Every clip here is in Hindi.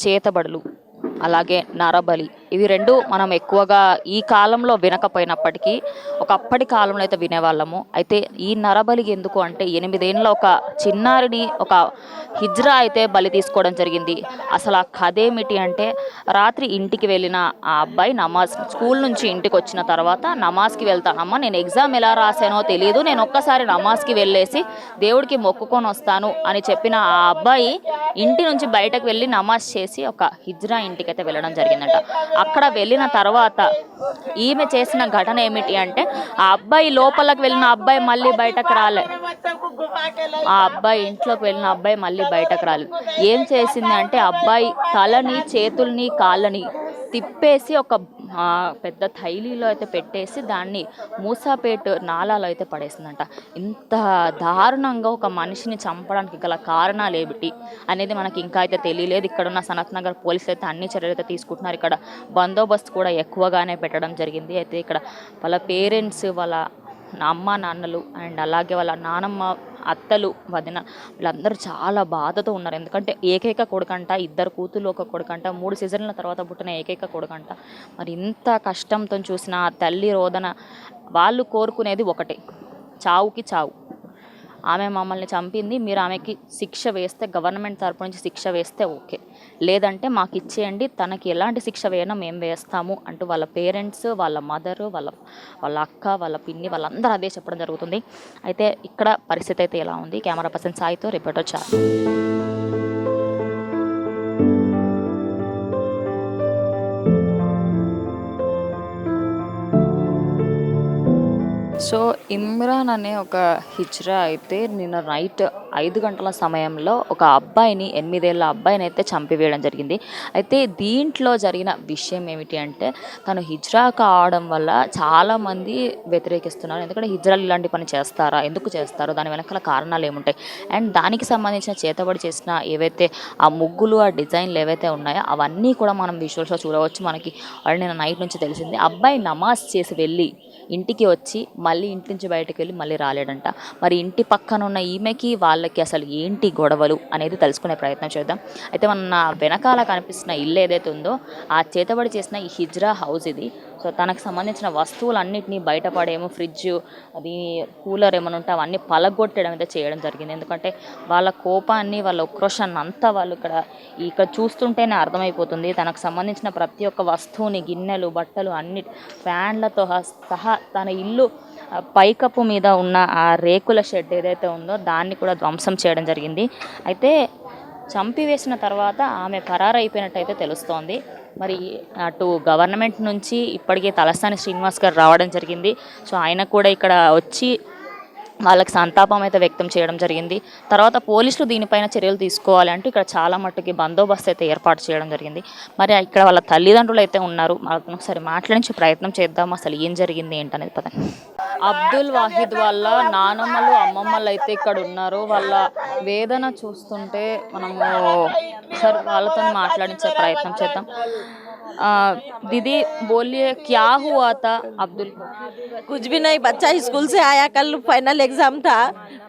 చేతబడులు, అలాగే నరబలి, ఇవి రెండు మనం ఎక్కువగా ఈ కాలంలో వినకపోయినప్పటికీ ఒకప్పటి కాలంలో అయితే వినేవాళ్ళము. అయితే ఈ నరబలి ఎందుకు అంటే 8 ఏళ్ళ ఒక చిన్నారిని ఒక హిజ్రా అయితే బలి తీసుకోవడం జరిగింది. అసలు ఆ కథ ఏమిటి అంటే, రాత్రి ఇంటికి వెళ్ళిన ఆ అబ్బాయి నమాజ్ స్కూల్ నుంచి ఇంటికి వచ్చిన తర్వాత నమాజ్కి వెళ్తానమ్మా, నేను ఎగ్జామ్ ఎలా రాసానో తెలియదు, నేను ఒక్కసారి నమాజ్కి వెళ్ళేసి దేవుడికి మొక్కుకొని వస్తాను అని చెప్పిన ఆ అబ్బాయి ఇంటి నుంచి బయటకు వెళ్ళి నమాజ్ చేసి ఒక హిజ్రా ఇంటికైతే వెళ్ళడం జరిగిందంట. అక్కడ వెళ్ళిన తర్వాత ఈమె చేసిన ఘటన ఏమిటి అంటే, ఆ అబ్బాయి లోపలికి వెళ్ళిన అబ్బాయి మళ్ళీ బయటకు రాలే, ఆ అబ్బాయి ఇంట్లోకి వెళ్ళిన అబ్బాయి మళ్ళీ బయటకు రాలేదు. ఏం చేసింది అంటే, అబ్బాయి తలని చేతుల్ని కాళ్ళని తిప్పేసి ఒక పెద్ద థైలీలో అయితే పెట్టేసి దాన్ని మూసాపేట్ నాలాలో అయితే పడేసిందంట. ఇంత దారుణంగా ఒక మనిషిని చంపడానికి గల కారణాలు ఏమిటి అనేది మనకి ఇంకా అయితే తెలియలేదు. ఇక్కడున్న సనత్ నగర్ పోలీసులు అయితే అన్ని చర్యలు అయితే తీసుకుంటున్నారు. ఇక్కడ బందోబస్తు కూడా ఎక్కువగానే పెట్టడం జరిగింది. అయితే ఇక్కడ వాళ్ళ పేరెంట్స్, వాళ్ళ అమ్మ నాన్నలు అండ్ అలాగే వాళ్ళ నానమ్మ, అత్తలు, వదిన వీళ్ళందరూ చాలా బాధతో ఉన్నారు. ఎందుకంటే ఏకైక కొడుకంట, 2 కూతుళ్ళు ఒక కొడుకంట, 3 సీజన్ల తర్వాత పుట్టిన ఏకైక కొడుకంట. మరి ఇంత కష్టంతో చూసిన ఆ తల్లి రోదన, వాళ్ళు కోరుకునేది ఒకటే, చావుకి చావు. ఆమె మమ్మల్ని చంపింది, మీరు ఆమెకి శిక్ష వేస్తే, గవర్నమెంట్ తరపు నుంచి శిక్ష వేస్తే ఓకే, లేదంటే మాకు ఇచ్చేయండి, తనకి ఎలాంటి శిక్ష వేయనో మేము వేస్తాము అంటూ వాళ్ళ పేరెంట్స్, వాళ్ళ మదరు, వాళ్ళ అక్క, వాళ్ళ పిన్ని, వాళ్ళందరూ అదే చెప్పడం జరుగుతుంది. అయితే ఇక్కడ పరిస్థితి అయితే ఎలా ఉంది? కెమెరా పర్సన్ సాయితో రిపోర్టర్ చాలు. సో ఇమ్రాన్ అనే ఒక హిజ్రా అయితే నిన్న నైట్ 5 గంటల సమయంలో ఒక అబ్బాయిని, 8 ఏళ్ళ అబ్బాయిని అయితే చంపివేయడం జరిగింది. అయితే దీంట్లో జరిగిన విషయం ఏమిటి అంటే, తను హిజ్రా కావడం వల్ల చాలామంది వ్యతిరేకిస్తున్నారు. ఎందుకంటే హిజ్రాలు ఇలాంటి పని చేస్తారా, ఎందుకు చేస్తారు, దాని వెనకాల కారణాలు ఏముంటాయి, అండ్ దానికి సంబంధించిన చేతబడి చేసిన ఏవైతే ఆ ముగ్గులు, ఆ డిజైన్లు ఏవైతే ఉన్నాయో అవన్నీ కూడా మనం విజువల్స్లో చూడవచ్చు. మనకి వాళ్ళు నిన్న నైట్ నుంచి తెలిసింది, అబ్బాయి నమాజ్ చేసి వెళ్ళి ఇంటికి వచ్చి మళ్ళీ ఇంటి నుంచి బయటకు వెళ్ళి మళ్ళీ రాలేడంట. మరి ఇంటి పక్కన ఉన్న ఈమెకి వాళ్ళకి అసలు ఏంటి గొడవలు అనేది తెలుసుకునే ప్రయత్నం చేద్దాం. అయితే మన వెనకాల కనిపిస్తున్న ఇల్లు ఏదైతే ఉందో, ఆ చేతబడి చేసిన ఈ హిజ్రా హౌస్ ఇది. సో తనకు సంబంధించిన వస్తువులన్నింటినీ బయటపడేమో, ఫ్రిడ్జ్, అది కూలర్ ఏమైనా ఉంటే అవన్నీ పలగొట్టడం అయితే చేయడం జరిగింది. ఎందుకంటే వాళ్ళ కోపాన్ని, వాళ్ళ ఉక్రోషాన్ని అంతా వాళ్ళు ఇక్కడ చూస్తుంటేనే అర్థమైపోతుంది. తనకు సంబంధించిన ప్రతి ఒక్క వస్తువుని, గిన్నెలు, బట్టలు, అన్ని ఫ్యాన్లతో సహా తన ఇల్లు పైకప్పు మీద ఉన్న ఆ రేకుల షెడ్ ఏదైతే ఉందో దాన్ని కూడా ధ్వంసం చేయడం జరిగింది. అయితే చంపివేసిన తర్వాత ఆమె పరారైపోయినట్టయితే తెలుస్తోంది. మరి అటు గవర్నమెంట్ నుంచి ఇప్పటికే తలసాని శ్రీనివాస్ గారు రావడం జరిగింది. సో ఆయన కూడా ఇక్కడ వచ్చి వాళ్ళకి సంతాపం అయితే వ్యక్తం చేయడం జరిగింది. తర్వాత పోలీసులు దీనిపైన చర్యలు తీసుకోవాలి అంటూ ఇక్కడ చాలా మట్టుకి బందోబస్తు అయితే ఏర్పాటు చేయడం జరిగింది. మరి ఇక్కడ వాళ్ళ తల్లిదండ్రులు అయితే ఉన్నారు, వాళ్ళతో ఒకసారి మాట్లాడించే ప్రయత్నం చేద్దాం, అసలు ఏం జరిగింది ఏంటనేది. పదండి. అబ్దుల్ వాహిద్ వాళ్ళ నానమ్మలు, అమ్మమ్మలు అయితే ఇక్కడ ఉన్నారు. వాళ్ళ వేదన చూస్తుంటే మనము ఒకసారి వాళ్ళతో మాట్లాడించే ప్రయత్నం చేద్దాం. दीदी बोलिए, क्या हुआ था अब्दुल को? कुछ भी नहीं, बच्चा स्कूल से आया, कल फाइनल एग्जाम था,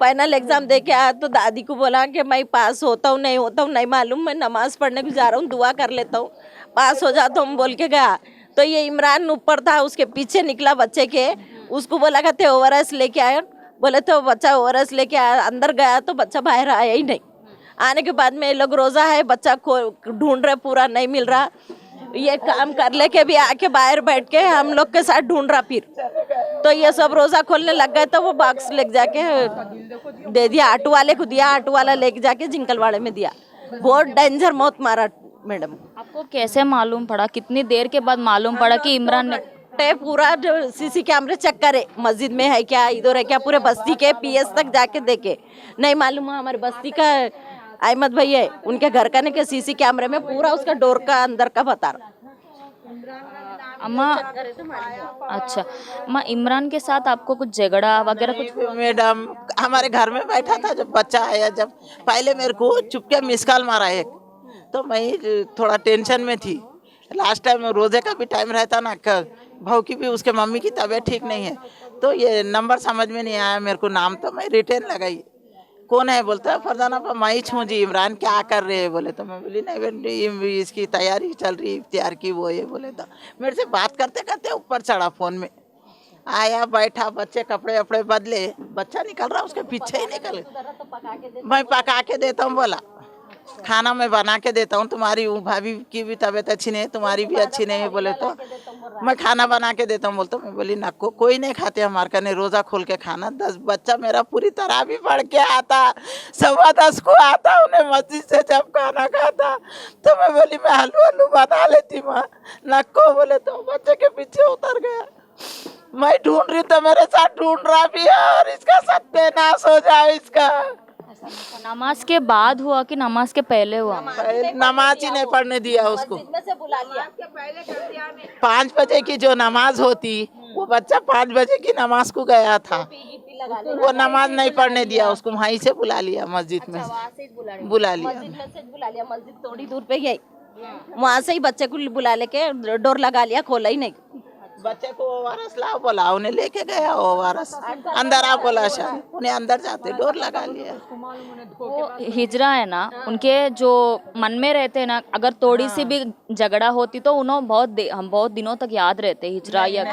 फाइनल एग्जाम दे के आया तो दादी को बोला कि मैं पास होता हूँ नहीं मालूम, मैं नमाज पढ़ने को जा रहा हूँ, दुआ कर लेता हूँ, पास हो जाता हूँ बोल के गया। तो ये इमरान ऊपर था, उसके पीछे निकला बच्चे के, उसको बोला कहते ओवरएस लेके आए, बोले तो बच्चा ओवरएस लेके आया, अंदर गया तो बच्चा बाहर आया ही नहीं। आने के बाद में ये लोग रोज़ा है, बच्चा को ढूंढ रहे, पूरा नहीं मिल रहा, ये काम कर लेके भी आके बाहर बैठ के हम लोग के साथ ढूंढ रहा। फिर तो ये सब रोज़ा खोलने लग गए तो वो बॉक्स लेके जाके दे दिया, ऑटो वाले को दिया, ऑटो वाला लेके जाके जिंकलवाड़े में दिया। बहुत डेंजर मौत मारा मैडम। आपको कैसे मालूम पड़ा, कितनी देर के बाद मालूम पड़ा कि इमरान ने? पूरा सीसी कैमरे चेक करे, मस्जिद में है क्या, इधर है क्या, पूरे बस्ती के पीएस तक जाके देखे, नहीं मालूम। हमारे बस्ती का अहमद भाई है, उनके घर का नहीं, के सीसी कैमरे में पूरा उसका डोर का अंदर का बता रहा। अम्मा, अच्छा अम्मा, इमरान के साथ आपको कुछ झगड़ा वगैरह कुछ? मैडम हमारे घर में बैठा था, जब बच्चा आया, जब पहले मेरे को चुपके मिस कॉल मारा एक, तो मैं थोड़ा टेंशन में थी। लास्ट टाइम रोजे का भी टाइम रहता ना, भाव की भी, उसके मम्मी की तबीयत ठीक नहीं है, तो ये नंबर समझ में नहीं आया मेरे को, नाम तो मैं रिटर्न लगाई, कौन है? बोलता है फरजाना पर मैं छूँ जी, इमरान क्या कर रहे हैं? बोले तो मैं बोली नहीं बेटी इसकी तैयारी चल रही इफ्तियार की, वो ये बोले तो मेरे से बात करते करते ऊपर चढ़ा फोन में, आया बैठा, बच्चे कपड़े वपड़े बदले, बच्चा निकल रहा उसके पीछे ही निकल, मैं पका के देता हूँ, बोला खाना मैं बना के देता हूँ, तुम्हारी भाभी की भी तबीयत अच्छी नहीं है, तुम्हारी भी अच्छी नहीं है, बोले तो मैं खाना बना के देता हूँ। बोलता मैं बोली नको, कोई नहीं खाते हमारे कने रोज़ा खोल के खाना। 10 बच्चा मेरा पूरी तरह भी पढ़ के आता, 10:15 को आता, उन्हें मस्जिद से जब खाना खाता तो मैं बोली मैं हलू बना लेती माँ, नको, बोले तो बच्चे के पीछे उतर गया। मैं ढूंढ रही तो मेरे साथ ढूंढ रहा भी है, और इसका सत्यानाश हो जाए इसका। नमाज के बाद हुआ कि नमाज के पहले हुआ? नमाज ही नहीं पढ़ने दिया उसको। से बुला लिया 5 बजे की जो नमाज होती, वो बच्चा 5 बजे की नमाज को गया था, वो नमाज नहीं पढ़ने दिया उसको, वहीं से बुला लिया मस्जिद में, बुला लिया। मस्जिद थोड़ी दूर पे गई, वहाँ से ही बच्चे को बुला लेके डोर लगा लिया, खोला ही नहीं। बच्चे को ओआरएस लाओ बोला, उन्हें लेके गया ओआरएस, अंदर आ बोला, शायद उन्हें अंदर जाते डोर लगा लिया। वो हिजरा है ना, उनके जो मन में रहते हैं ना, अगर थोड़ी सी भी झगड़ा होती तो उन्होंने हम बहुत दिनों तक याद रहते हिजरा, या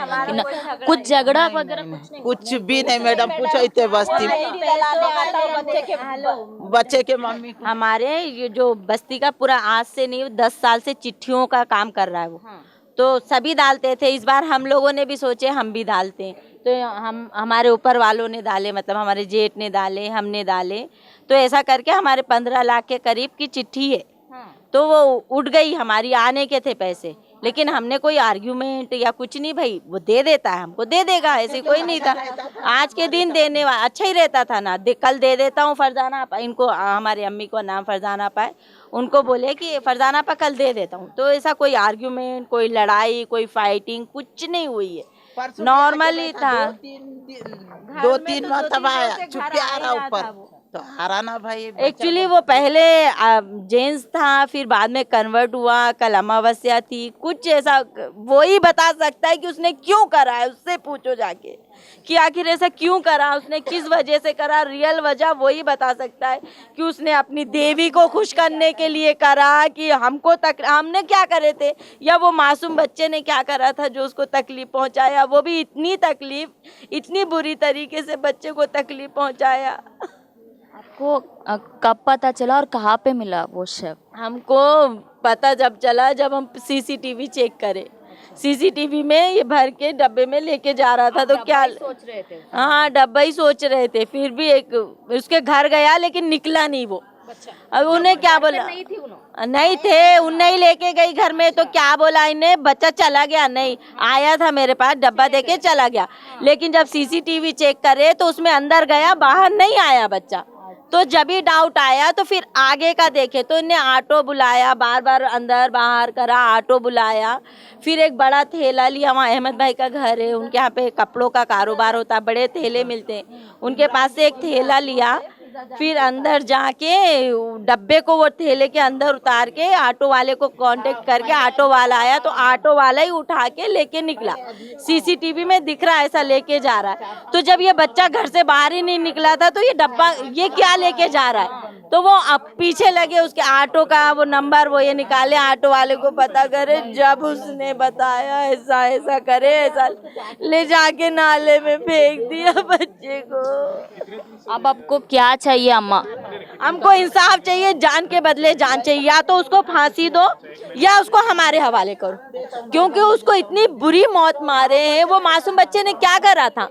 कुछ झगड़ा वगैरह कुछ भी नहीं मैडम, पूछो इतने बस्ती बच्चे के मम्मी हमारे ये जो बस्ती का पूरा आज से नहीं 10 साल से चिट्ठियों का काम कर रहा है वो, तो सभी डालते थे। इस बार हम लोगों ने भी सोचे हम भी डालते हैं, तो हमारे ऊपर वालों ने डाले, मतलब हमारे जेठ ने डाले, हमने डाले, तो ऐसा करके हमारे 15 लाख के करीब की चिट्ठी है। तो वो उठ गई, हमारी आने के थे पैसे, लेकिन हमने कोई आर्ग्यूमेंट या कुछ नहीं, भाई वो दे देता है हमको दे देगा, ऐसे कोई नहीं था। आज के दिन देने वाला अच्छा ही रहता था ना, कल दे देता हूँ फरजाना आपा, इनको हमारी अम्मी को नाम फरजाना आपा है, उनको बोले कि फरजाना आपा कल दे देता हूँ। तो ऐसा कोई आर्ग्यूमेंट, कोई लड़ाई, कोई फाइटिंग कुछ नहीं हुई है, नॉर्मली था। 2-3 मरतबा आया, चुपके आ रहा ऊपर, तो आ ना भाई। एक्चुअली वो पहले जेंट्स था, फिर बाद में कन्वर्ट हुआ, कल अमावस्या थी, कुछ ऐसा वो ही बता सकता है कि उसने क्यों करा है, उससे पूछो जाके कि आखिर ऐसा क्यों करा, उसने किस वजह से करा, रियल वजह वही बता सकता है कि उसने अपनी देवी को खुश करने के लिए करा कि हमने क्या करे थे, या वो मासूम बच्चे ने क्या करा था जो उसको तकलीफ पहुंचाया, वो भी इतनी तकलीफ, इतनी बुरी तरीके से बच्चे को तकलीफ पहुंचाया। आपको कब पता चला और कहाँ पे मिला वो शव? हमको पता जब चला जब हम सीसीटीवी चेक करे, सीसीटीवी में ये भर के डब्बे में लेके जा रहा था, तो क्या सोच रहे थे? हाँ डब्बा ही सोच रहे थे, फिर भी एक उसके घर गया लेकिन निकला नहीं वो। अब उन्हें क्या बोला, नहीं थे, उन्हें ही लेके गई घर में, तो क्या बोला इन्हें, बच्चा चला गया, नहीं आया था मेरे पास, डब्बा देके चला गया, लेकिन जब सीसीटीवी चेक करे तो उसमें अंदर गया, बाहर नहीं आया बच्चा। तो जब ही डाउट आया तो फिर आगे का देखे, तो इन्हें ऑटो बुलाया, बार बार अंदर बाहर करा, ऑटो बुलाया, फिर एक बड़ा थैला लिया, वहाँ अहमद भाई का घर है, उनके यहाँ पे कपड़ों का कारोबार होता, बड़े थैले मिलते हैं, उनके पास से एक थैला लिया, फिर अंदर जाके डब्बे को वो थैले के अंदर उतार के ऑटो वाले को कांटेक्ट करके ऑटो वाला आया, तो ऑटो वाला ही उठा के लेके निकला, सीसीटीवी में दिख रहा है ऐसा लेके जा रहा है। तो जब ये बच्चा घर से बाहर ही नहीं निकला था, तो ये डब्बा ये क्या लेके जा रहा है, तो वो अब पीछे लगे, उसके ऑटो का वो नंबर वो ये निकाले, ऑटो वाले को पता करे, जब उसने बताया ऐसा ऐसा करे, ऐसा ले जाके नाले में फेंक दिया बच्चे को। अब आपको क्या चाहिए अम्मा? हमको इंसाफ चाहिए, जान के बदले जान चाहिए, या तो उसको फांसी दो या उसको हमारे हवाले करो, क्योंकि उसको इतनी बुरी मौत मारे हैं। वो मासूम बच्चे ने क्या करा था,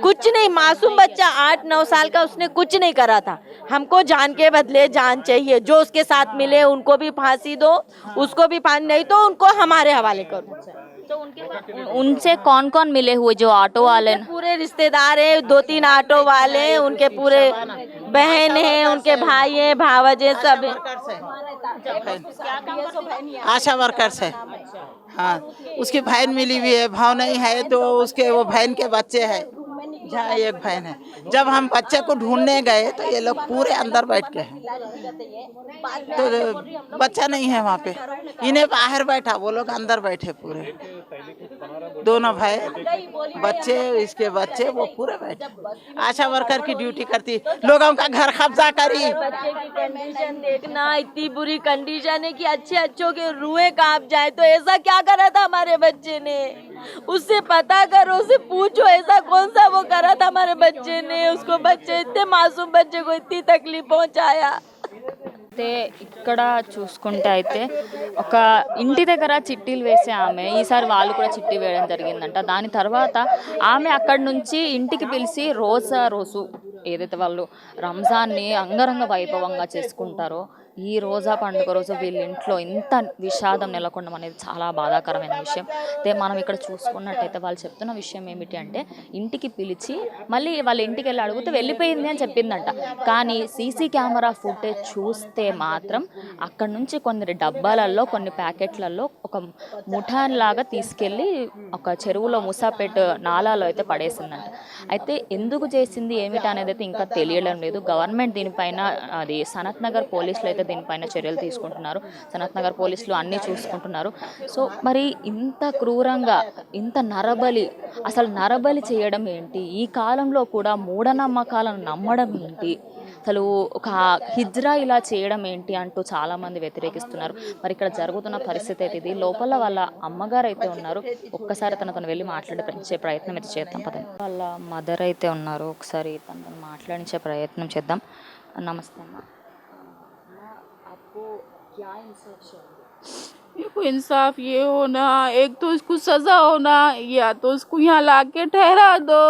कुछ नहीं, मासूम बच्चा 8-9 साल का, उसने कुछ नहीं करा था। हमको जान के बदले जान चाहिए, जो उसके साथ मिले उनको भी फांसी दो, उसको भी फांसी, नहीं तो उनको हमारे हवाले करो। तो उनसे कौन कौन मिले हुए, जो ऑटो वाले? पूरे रिश्तेदार हैं, 2-3 ऑटो वाले हैं, उनके पूरे बहन हैं, उनके भाई हैं, भावजे सब हैं। आशा वर्कर्स है, हाँ, उसकी बहन मिली हुई है, भाव नहीं है तो उसके वो बहन के बच्चे हैं, जहाँ एक बहन है। जब हम बच्चे को ढूंढने गए तो ये लोग पूरे अंदर बैठ गए हैं, तो बच्चा नहीं है वहाँ पे, इन्हें बाहर बैठा, वो लोग अंदर बैठे पूरे। दोनों भाई बच्चे, इसके बच्चे वो पूरे बैठे। आशा वर्कर की ड्यूटी करती, लोगों का घर कब्जा करी। बच्चे की कंडीशन देखना, इतनी बुरी कंडीशन है कि अच्छे अच्छों के रुए कांप जाए। तो ऐसा क्या करा था हमारे बच्चे ने? उससे पता करो, उससे पूछो ऐसा कौन सा वो करा था हमारे बच्चे ने। उसको बच्चे, इतने मासूम बच्चे को इतनी तकलीफ पहुंचाया। అయితే ఇక్కడ చూసుకుంటే అయితే ఒక ఇంటి దగ్గర చిట్టీలు వేసే ఆమె ఈసారి వాళ్ళు కూడా చిట్టి వేయడం జరిగిందంట. దాని తర్వాత ఆమె అక్కడి నుంచి ఇంటికి పిలిచి రోజు ఏదైతే వాళ్ళు రంజాన్ని అంగరంగ వైభవంగా చేసుకుంటారో ఈ రోజా పండుగ రోజు వీళ్ళ ఇంట్లో ఇంత విషాదం నెలకొనడం అనేది చాలా బాధాకరమైన విషయం. అయితే మనం ఇక్కడ చూసుకున్నట్టయితే వాళ్ళు చెప్తున్న విషయం ఏమిటి అంటే ఇంటికి పిలిచి మళ్ళీ వాళ్ళ ఇంటికి వెళ్ళి అడిగితే వెళ్ళిపోయింది అని చెప్పిందంట. కానీ సీసీ కెమెరా ఫుటేజ్ చూస్తే మాత్రం అక్కడ నుంచి కొన్ని డబ్బాలలో కొన్ని ప్యాకెట్లలో ఒక ముఠాన్లాగా తీసుకెళ్ళి ఒక చెరువులో ముసాపేట్ నాలాలో అయితే పడేసిందంట. అయితే ఎందుకు చేసింది ఏమిటి అనేది అయితే ఇంకా తెలియడం లేదు. గవర్నమెంట్ దీనిపైన అది సనత్ నగర్ పోలీసులు అయితే దీనిపైన చర్యలు తీసుకుంటున్నారు. సనత్ నగర్ పోలీసులు అన్నీ చూసుకుంటున్నారు. సో మరి ఇంత క్రూరంగా ఇంత అసలు నరబలి చేయడం ఏంటి? ఈ కాలంలో కూడా మూఢనమ్మకాలను నమ్మడం ఏంటి? అసలు ఒక హిజ్రా ఇలా చేయడం ఏంటి అంటూ చాలామంది వ్యతిరేకిస్తున్నారు. మరి ఇక్కడ జరుగుతున్న పరిస్థితి అయితే ఇది. లోపల వాళ్ళ అమ్మగారు అయితే ఉన్నారు. ఒక్కసారి తనతో వెళ్ళి మాట్లాడించే ప్రయత్నం అయితే చేద్దాం పదండి. వాళ్ళ మదర్ అయితే ఉన్నారు. ఒకసారి తనతో మాట్లాడించే ప్రయత్నం చేద్దాం. నమస్తే అమ్మ. आपको क्या इंसाफ चाहिए? देखो इंसाफ ये होना, एक तो इसको सजा होना या तो उसको यहाँ ला के ठहरा दो,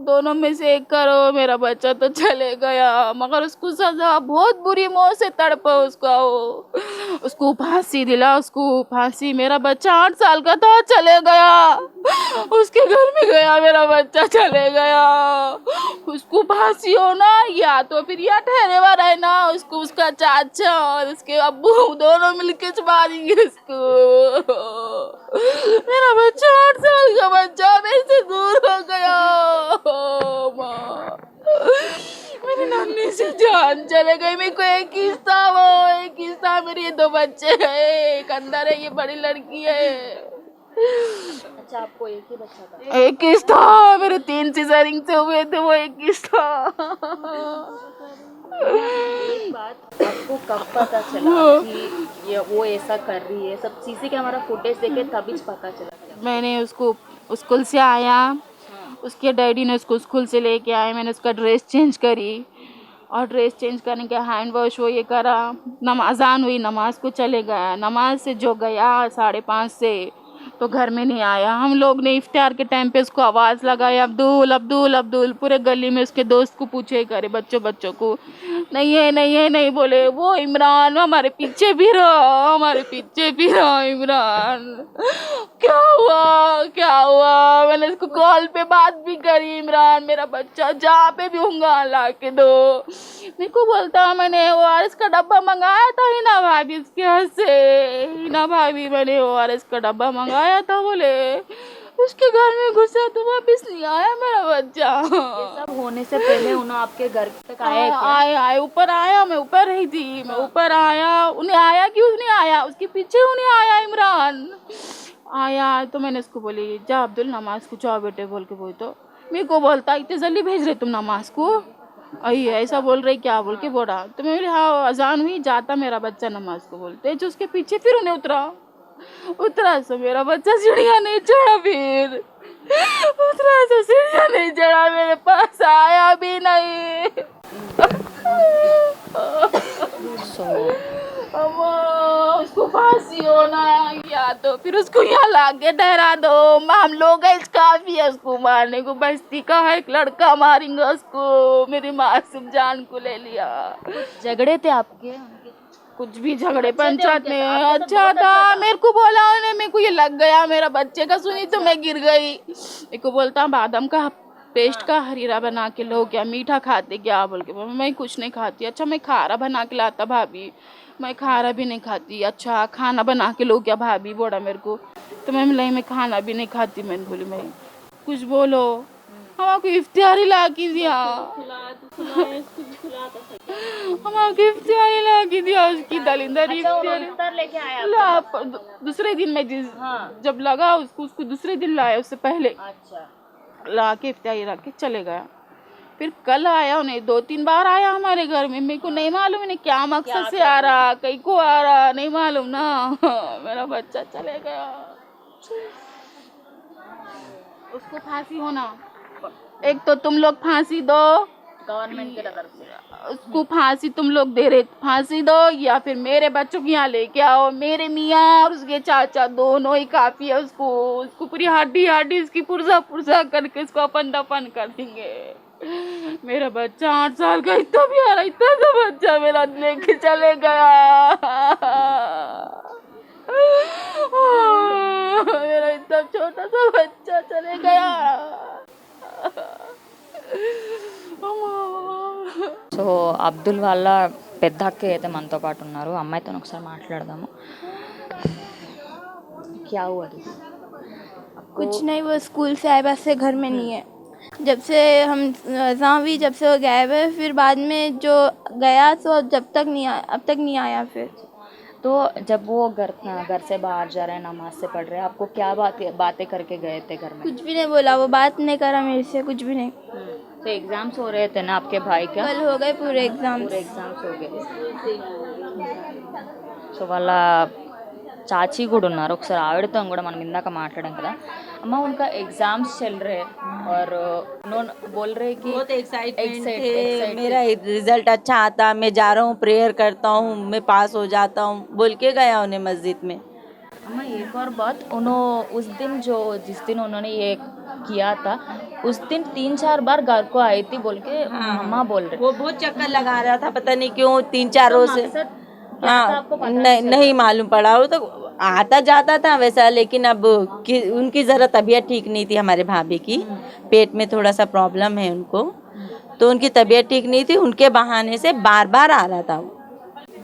दोनों में से एक करो। मेरा बच्चा तो चले गया मगर उसको सजा, बहुत बुरी मौत से तड़पा उसको फांसी दिला, उसको फांसी। मेरा बच्चा 8 साल का था, चले गया, उसके घर में गया, मेरा बच्चा चले गया। उसको फांसी होना या तो फिर या ठहरे हुआ रहना, उसको उसका चाचा और उसके अब्बू दोनों मिलके मारेंगे उसको। मेरा बच्चा 8 साल का बच्चा मेरे से दूर हो गया। मेरी नन्ही सी जान चले गई। मेरे को एक ही था मेरे ये 2 बच्चे हैं, एक अंदर है, ये बड़ी लड़की है। अच्छा, आपको एक ही बच्चा था? एक ही था, मेरे 3 सिजरिंग से हुए थे, वो एक ही था। एक बात, आपको कब पता चला कि ये वो ऐसा कर रही है? सब सीसी कैमरा फुटेज देखे तभी पता चला? मैंने उसको स्कूल से आया, उसके डैडी ने उसको स्कूल से लेके आए, मैंने उसका ड्रेस चेंज करी और ड्रेस चेंज करने के हैंड वॉश वो ये करा, नमाज़ान हुई, नमाज को चले गया। नमाज से जो गया 5:30 से तो घर में नहीं आया। हम लोग ने इफ्तार के टाइम पे उसको आवाज़ लगाई, अब्दुल अब्दुल अब्दुल, पूरे गली में उसके दोस्त को पूछे करे, बच्चों को, नहीं है नहीं बोले। वो इमरान हमारे पीछे भी रहा इमरान। क्या हुआ? मैंने उसको कॉल पे बात भी करी, इमरान मेरा बच्चा जहाँ पे भी होगा ला के दो। मेरे को बोलता मैंने ORS का डब्बा मंगाया था हिना भाभी, इसके हाथ से हिना भाभी, मैंने ORS का डब्बा मंगाया था, बोले उसके घर में घुसा तो वापस नहीं आया मेरा बच्चा। ये सब होने से पहले उन्होंने आपके घर तक आया क्या? आया ऊपर आया, मैं ऊपर रही थी, मैं ऊपर आया, उन्हें आया क्यों नहीं आया, उसके पीछे उन्हें आया इमरान आया। तो मैंने उसको बोली जा अब्दुल नमाज को जाओ बेटे बोल के बोल। तो मेरे को बोलता इतने जल्दी भेज रहे तुम नमाज को, अरे ऐसा बोल रहे क्या बोल के बोला। तो मैं बोली हाँ अजान हुई, जाता मेरा बच्चा नमाज को बोलते। जो उसके पीछे फिर उन्हें उतरा सो मेरा बच्चा सीढ़ियाँ नहीं चढ़ा, फिर उतरा सो सीढ़ियाँ नहीं चढ़ा, मेरे पास आया भी नहीं। उसको फांसी होना या तो फिर उसको यहाँ ला के ठहरा दो। हम लोग काफी है उसको मारने को, बस्ती का है एक लड़का मारेंगे उसको, मेरी मासूम जान को ले लिया। झगड़े थे आपके? कुछ भी झगड़े पंचायत में अच्छा था। मेरे को बोला उन्हें, मेरे को ये लग गया, मेरा बच्चे का सुनी तो मैं गिर गई। मेरे को बोलता बादाम का पेस्ट का हरीरा बना के लो, क्या मीठा खाते क्या बोल के। मैं कुछ नहीं खाती। अच्छा मैं खारा बना के लाता भाभी, मैं खारा भी नहीं खाती। अच्छा खाना बना के लो क्या भाभी, बोला मेरे को। तो मैं खाना भी नहीं खाती। मैंने बोली मैं कुछ बोलो, हमको इफ्तारी ला के दिया। हमारा गिफ्ट आई लाके दिया उसकी दलिंदर इफ्तार लेके आया दूसरे दिन में हाँ। जब लगा उसको दूसरे दिन लाया, उससे पहले अच्छा ला के इफ्तारी रख के चले गया। फिर कल आया, उन्हें 2-3 बार आया हमारे घर में। मेरे को नहीं मालूम इन्हें क्या मकसद से आ रहा, कहीं को आ रहा, नहीं मालूम ना। मेरा बच्चा चले गया। उसको फांसी होना, एक तो तुम लोग फांसी दो, गवर्नमेंट की तरफ से उसको फांसी तुम लोग दे रहे, फांसी दो, या फिर मेरे बच्चों को यहाँ लेके आओ। मेरे मियाँ और उसके चाचा दोनों ही काफी है। उसको पूरी हड्डी हड्डी उसकी पुर्जा पुर्जा करके उसको अपन दफन कर देंगे। मेरा बच्चा 8 साल का इतना प्यारा, इतना सा बच्चा मेरा लेके चले गया। मेरा इतना छोटा सा बच्चा चले गया। సో అబ్దుల్ వాళ్ళ పెద్ద అక్క అయితే మనతో పాటు ఉన్నారు. అమ్మాయితో ఒకసారి మాట్లాడదాము. क्या हुआ थी? कुछ नहीं, वो स्कूल से आए, बस से घर में नहीं है। जब से हम हुई, जब से वो गायब है। फिर बाद में जो गया तो जब तक नहीं आया, अब तक नहीं आया। फिर तो जब वो घर से बाहर जा रहे हैं, नमाज से पढ़ रहे हैं, आपको क्या बातें करके गए थे घर में? कुछ भी नहीं बोला, वो बात नहीं करा मेरे से, कुछ भी नहीं। तो एग्जाम्स हो रहे थे ना आपके भाई का? कल हो गए पूरे एग्जाम। पूरे एग्जाम्स हो गए. సో వాళ్ళ चाची కూడా ఉన్నారు. ఒకసారి ఆవిడతో కూడా మనం ఇందాక మాట్లాడాం కదా. అమ్మ उनका एग्जाम्स चल रहे और उन्होंने बोल रहे कि बहुत एक्साइटमेंट थे। excited मेरा रिजल्ट अच्छा आता, मैं जा रहा हूँ, प्रेयर करता हूँ, मैं पास हो जाता हूँ बोल के गया उन्हें मस्जिद में। अम्मा एक और बात, उन्होंने उस दिन जिस दिन उन्होंने ये किया था, उस दिन 3-4 बार घर को आई थी बोल के अम्मा बोल रहे. वो बहुत चक्कर लगा रहा था, पता नहीं क्यों 3-4 रोज से। मकसद क्या था आपको पता नहीं मालूम पड़ा। वो तो आता जाता था वैसा, लेकिन अब उनकी ज़रा तबीयत ठीक नहीं थी, हमारे भाभी की पेट में थोड़ा सा प्रॉब्लम है उनको, तो उनकी तबीयत ठीक नहीं थी। उनके बहाने से बार बार आ रहा था वो।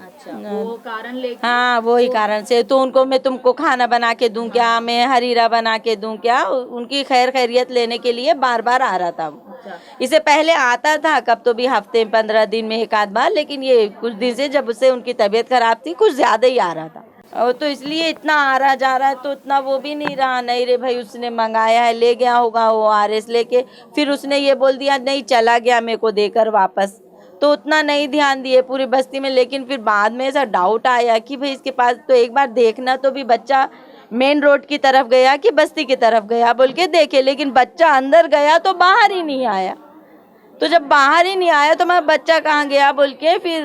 अच्छा वो कारण लेके हाँ वही कारण से तो उनको मैं तुमको खाना बना के दूं क्या, मैं हरीरा बना के दूं क्या, उनकी खैरियत लेने के लिए बार बार आ रहा था वो। इससे पहले आता था कब तो भी हफ्ते 15 दिन में एक आध बार, लेकिन ये कुछ दिन से जब से उनकी तबीयत खराब थी कुछ ज्यादा ही आ रहा था। और तो इसलिए इतना आ रहा जा रहा है, तो इतना वो भी नहीं रहा। नहीं रे भाई, उसने मंगाया है, ले गया होगा वो आरएस लेके, फिर उसने ये बोल दिया नहीं चला गया मेरे को देकर वापस, तो उतना नहीं ध्यान दिए पूरी बस्ती में। लेकिन फिर बाद में ऐसा डाउट आया कि भाई इसके पास तो एक बार देखना, तो भी बच्चा मेन रोड की तरफ गया कि बस्ती की तरफ गया बोल के देखे, लेकिन बच्चा अंदर गया तो बाहर ही नहीं आया। तो जब बाहर ही नहीं आया तो मैं बच्चा कहाँ गया बोल के फिर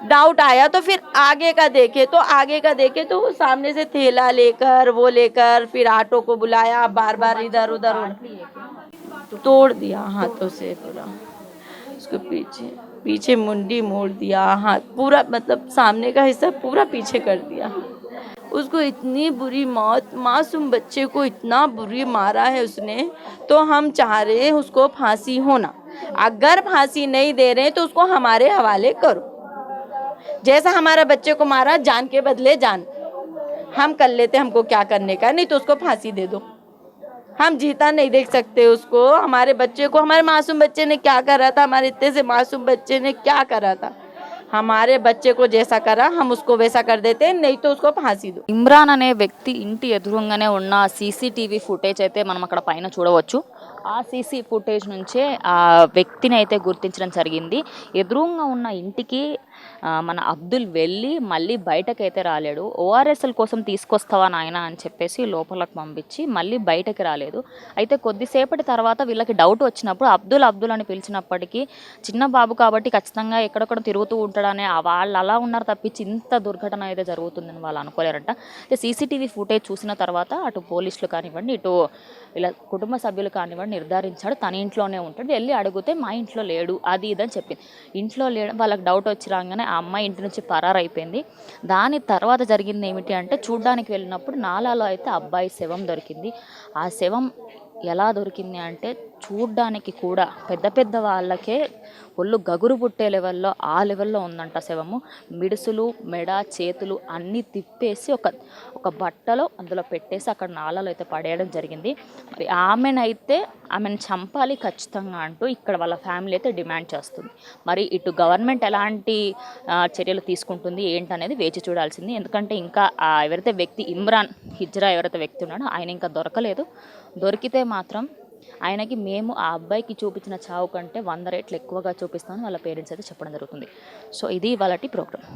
डाउट आया, तो फिर आगे का देखे तो वो सामने से थैला लेकर वो लेकर फिर ऑटो को बुलाया, बार बार इधर उधर तोड़ दिया हाथों से पूरा, उसके पीछे मुंडी मोड़ दिया, हाथ पूरा मतलब सामने का हिस्सा पूरा पीछे कर दिया। उसको इतनी बुरी मौत, मासूम बच्चे को इतना बुरी मारा है उसने, तो हम चाह रहे हैं उसको फांसी होना। अगर फांसी नहीं दे रहे तो उसको हमारे हवाले करो, जैसा हमारा बच्चे को मारा जान के बदले जान, हम कर लेते, हमको क्या करने का, नहीं तो उसको फांसी दे दो। हम जीता नहीं देख सकते उसको, हमारे बच्चे को, हमारे मासूम बच्चे ने क्या करा था, हमारे इतने से मासूम बच्चे ने क्या करा था, हमारे बच्चे को जैसा करा हम उसको वैसा कर देते, नहीं तो उसको फांसी दो। ఇమ్రాన్ అనే వ్యక్తి ఇంటి ఎదురుగానే ఉన్న సీసీటీవీ ఫుటేజ్ అయితే మనం అక్కడ పైన చూడవచ్చు. ఆ సీసీ ఫుటేజ్ నుంచే ఆ వ్యక్తిని అయితే గుర్తించడం జరిగింది. ఎదురుగా ఉన్న ఇంటికి మన అబ్దుల్ వెళ్ళి మళ్ళీ బయటకైతే రాలేడు. ఓఆర్ఎస్ఎల్ కోసం తీసుకొస్తావా నాయన అని చెప్పేసి లోపలకు పంపించి మళ్ళీ బయటకి రాలేదు. అయితే కొద్దిసేపటి తర్వాత వీళ్ళకి డౌట్ వచ్చినప్పుడు అబ్దుల్ అని పిలిచినప్పటికీ చిన్న బాబు కాబట్టి ఖచ్చితంగా ఎక్కడెక్కడ తిరుగుతూ ఉంటాడనే వాళ్ళు అలా ఉన్నారు తప్పించి ఇంత దుర్ఘటన అయితే జరుగుతుందని వాళ్ళు అనుకోలేరంట. అయితే సీసీటీవీ ఫుటేజ్ చూసిన తర్వాత అటు పోలీసులు కానివ్వండి, ఇటు ఇలా కుటుంబ సభ్యులు కానివ్వండి నిర్ధారించాడు తన ఇంట్లోనే ఉంటాడు. వెళ్ళి అడిగితే మా ఇంట్లో లేడు అది ఇదని చెప్పింది. ఇంట్లో లేడు, వాళ్ళకి డౌట్ వచ్చి రాగానే ఆ అమ్మాయి ఇంటి నుంచి పరారైపోయింది. దాని తర్వాత జరిగింది ఏమిటి అంటే, చూడ్డానికి వెళ్ళినప్పుడు నాలాలో అయితే అబ్బాయి శవం దొరికింది. ఆ శవం ఎలా దొరికింది అంటే చూడ్డానికి కూడా పెద్ద పెద్ద వాళ్ళకే ఒళ్ళు గగురు పుట్టే లెవెల్లో ఆ లెవెల్లో ఉందంట శవము. మిడుసులు మెడ చేతులు అన్నీ తిప్పేసి ఒక బట్టలో అందులో పెట్టేసి అక్కడ నాలలో అయితే పడేయడం జరిగింది. మరి ఆమెను చంపాలి ఖచ్చితంగా అంటూ ఇక్కడ వాళ్ళ ఫ్యామిలీ అయితే డిమాండ్ చేస్తుంది. మరి ఇటు గవర్నమెంట్ ఎలాంటి చర్యలు తీసుకుంటుంది ఏంటనేది వేచి చూడాల్సింది. ఎందుకంటే ఇంకా ఎవరైతే వ్యక్తి ఇమ్రాన్ హిజ్రా ఎవరైతే వ్యక్తి ఉన్నాడో ఆయన ఇంకా దొరకలేదు. దొరికితే మాత్రం ఆయనకి మేము ఆ అబ్బాయికి చూపించిన చావు కంటే 100 రెట్లు ఎక్కువగా చూపిస్తామని వాళ్ళ పేరెంట్స్ అయితే చెప్పడం జరుగుతుంది. సో ఇది ఇవాళటి ప్రోగ్రామ్.